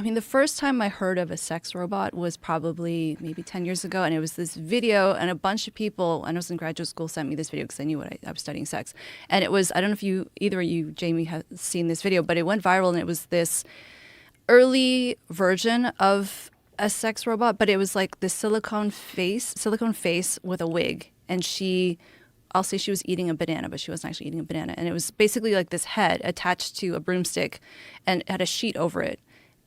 mean, the first time I heard of a sex robot was probably maybe 10 years ago. And it was this video, and a bunch of people, and I was in graduate school, sent me this video because I knew I was studying sex. And it was, I don't know if either of you, Jamie, have seen this video, but it went viral, and it was this early version of a sex robot, but it was like the silicone face with a wig. And I'll say she was eating a banana, but she wasn't actually eating a banana. And it was basically like this head attached to a broomstick and had a sheet over it.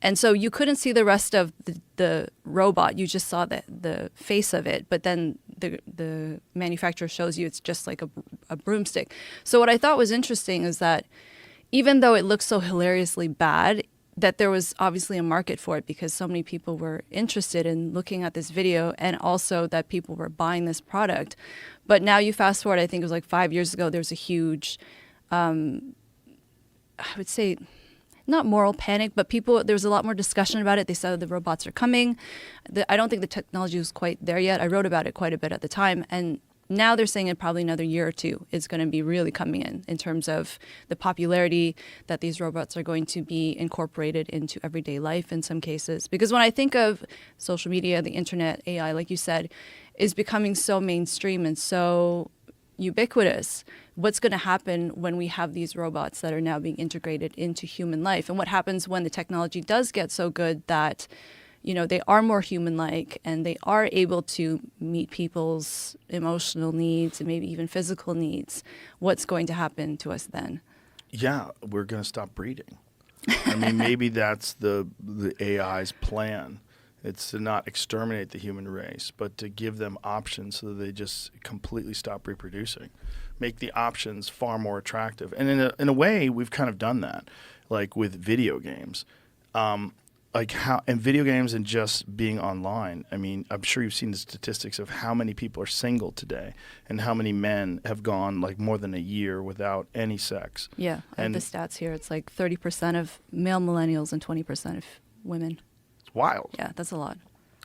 And so you couldn't see the rest of the robot. You just saw the face of it. But then the manufacturer shows you it's just like a broomstick. So what I thought was interesting is that even though it looks so hilariously bad, that there was obviously a market for it because so many people were interested in looking at this video, and also that people were buying this product. But now you fast forward, I think it was like 5 years ago, there was a huge, I would say, not moral panic, but there was a lot more discussion about it. They said the robots are coming. I don't think the technology was quite there yet. I wrote about it quite a bit at the time. And now they're saying in probably another year or two, it's going to be really coming in terms of the popularity that these robots are going to be incorporated into everyday life in some cases. Because when I think of social media, the internet, AI, like you said, is becoming so mainstream and so ubiquitous. What's going to happen when we have these robots that are now being integrated into human life? And what happens when the technology does get so good that they are more human-like and they are able to meet people's emotional needs and maybe even physical needs? What's going to happen to us then? Yeah, we're going to stop breeding. I mean, maybe that's the AI's plan. It's to not exterminate the human race, but to give them options so that they just completely stop reproducing. Make the options far more attractive. And in a way, we've kind of done that, like with video games. And video games and just being online. I mean, I'm sure you've seen the statistics of how many people are single today and how many men have gone like more than a year without any sex. Yeah, I have the stats here. It's like 30% of male millennials and 20% of women. It's wild. Yeah, that's a lot.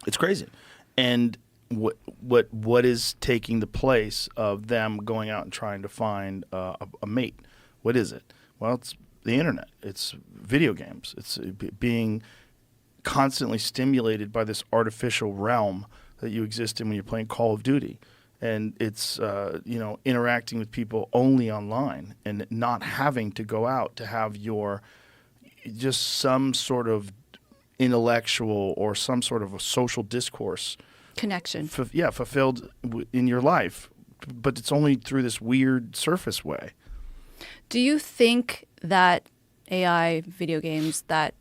It's crazy. And what is taking the place of them going out and trying to find a mate? What is it? Well, it's the internet. It's video games. It's being constantly stimulated by this artificial realm that you exist in when you're playing Call of Duty. And it's, interacting with people only online and not having to go out to have just some sort of intellectual or some sort of a social discourse. Connection. Fulfilled in your life. But it's only through this weird surface way. Do you think that AI video games, that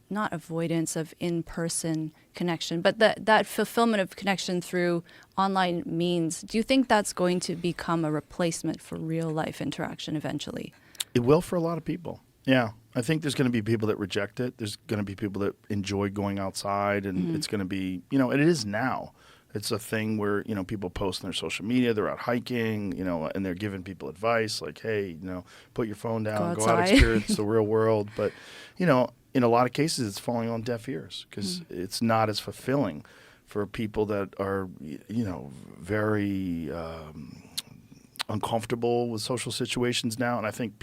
not avoidance of in-person connection, but that fulfillment of connection through online means, do you think that's going to become a replacement for real-life interaction eventually? It will for a lot of people. Yeah. I think there's going to be people that reject it. There's going to be people that enjoy going outside, and it's going to be, and it is now. It's a thing where, people post on their social media, they're out hiking, and they're giving people advice like, hey, put your phone down, go out, experience the real world. But, in a lot of cases, it's falling on deaf ears because it's not as fulfilling for people that are, very uncomfortable with social situations now. And I think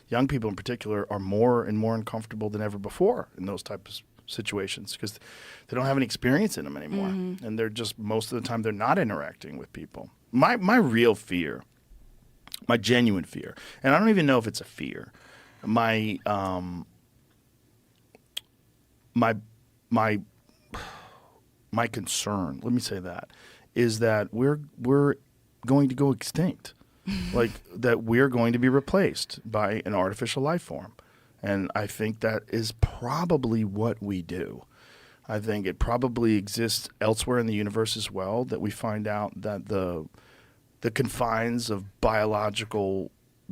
young people in particular, are more and more uncomfortable than ever before in those types of situations because they don't have any experience in them anymore. And they're just, most of the time, they're not interacting with people. My real fear, my genuine fear, and I don't even know if it's a fear, my concern, let me say that, is that we're going to go extinct. Like that we're going to be replaced by an artificial life form. And I think that is probably what we do. I think it probably exists elsewhere in the universe as well, that we find out that the confines of biological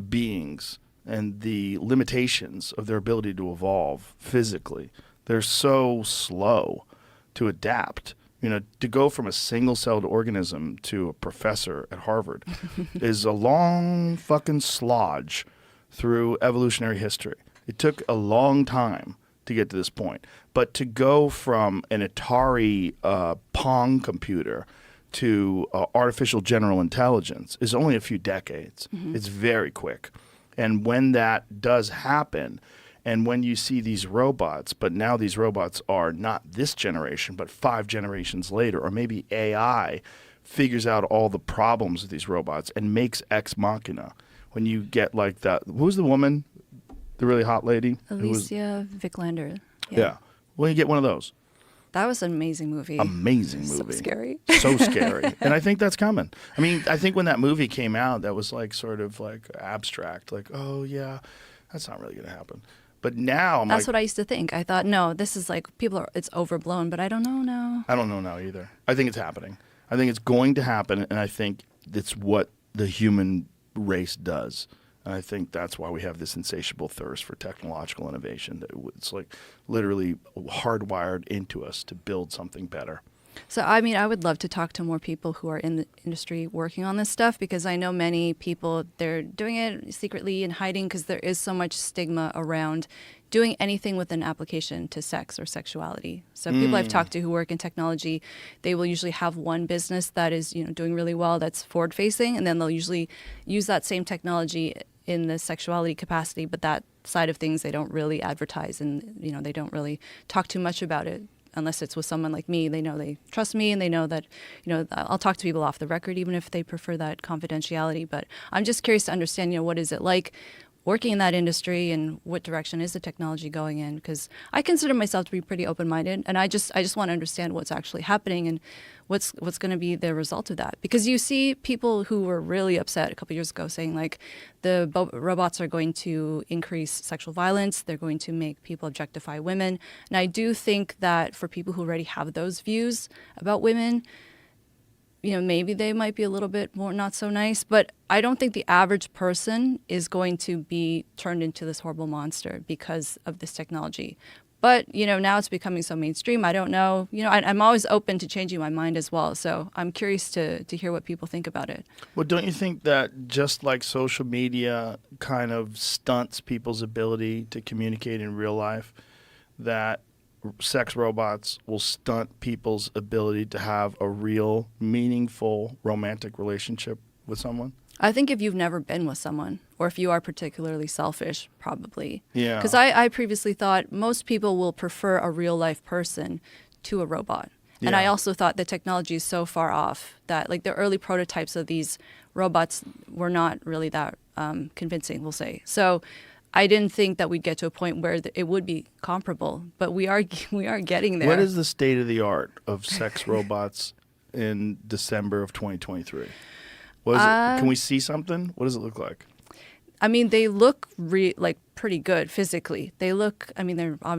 beings and the limitations of their ability to evolve physically, they're so slow to adapt. To go from a single-celled organism to a professor at Harvard is a long fucking slodge through evolutionary history. It took a long time to get to this point. But to go from an Atari Pong computer to artificial general intelligence is only a few decades. It's very quick. And when that does happen, And when you see these robots, but now these robots are not this generation, but 5 generations later, or maybe AI figures out all the problems of these robots and makes ex machina. When you get like that, who's the woman, the really hot lady? Alicia Vikander. Yeah. Well, you get one of those. That was an amazing movie. Amazing movie. So scary. So scary. And I think that's coming. I mean, I think when that movie came out, that was like sort of like abstract. Like, oh, yeah, that's not really going to happen. But now I'm That's what I used to think. I thought, no, this is like, it's overblown, but I don't know now. I don't know now either. I think it's happening. I think it's going to happen, and I think it's what the human race does. And I think that's why we have this insatiable thirst for technological innovation. It's like literally hardwired into us to build something better. So, I mean, I would love to talk to more people who are in the industry working on this stuff, because I know many people, they're doing it secretly and hiding because there is so much stigma around doing anything with an application to sex or sexuality. So people I've talked to who work in technology, they will usually have one business that is, doing really well, that's forward facing, and then they'll usually use that same technology in the sexuality capacity, but that side of things they don't really advertise, and they don't really talk too much about it unless it's with someone like me. They know they trust me, and they know that I'll talk to people off the record even if they prefer that confidentiality. But I'm just curious to understand, what is it like working in that industry, and what direction is the technology going in? Because I consider myself to be pretty open-minded, and I just want to understand what's actually happening and what's going to be the result of that. Because you see people who were really upset a couple years ago saying like the robots are going to increase sexual violence, they're going to make people objectify women. And I do think that for people who already have those views about women, maybe they might be a little bit more not so nice, but I don't think the average person is going to be turned into this horrible monster because of this technology. But, now it's becoming so mainstream. I don't know. I'm always open to changing my mind as well. So I'm curious to hear what people think about it. Well, don't you think that just like social media kind of stunts people's ability to communicate in real life, that sex robots will stunt people's ability to have a real, meaningful, romantic relationship with someone? I think if you've never been with someone, or if you are particularly selfish, probably. Yeah. Because I previously thought most people will prefer a real-life person to a robot. Yeah. And I also thought the technology is so far off that, like, the early prototypes of these robots were not really that convincing, we'll say. So I didn't think that we'd get to a point where it would be comparable, but we are getting there. What is the state of the art of sex robots in December of 2023? Can we see something? What does it look like? I mean, they look like pretty good physically. They look, they're obviously